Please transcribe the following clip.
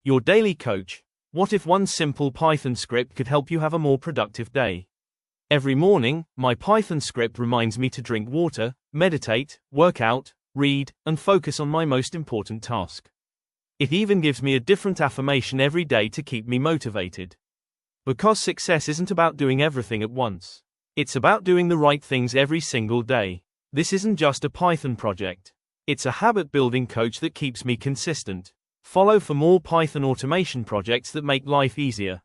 Your daily coach. What if one simple Python script could help you have a more productive day? Every morning, my Python script reminds me to drink water, meditate, work out, read, and focus on my most important task. It even gives me a different affirmation every day to keep me motivated. Because success isn't about doing everything at once. It's about doing the right things every single day. This isn't just a Python project. It's a habit-building coach that keeps me consistent. Follow for more Python automation projects that make life easier.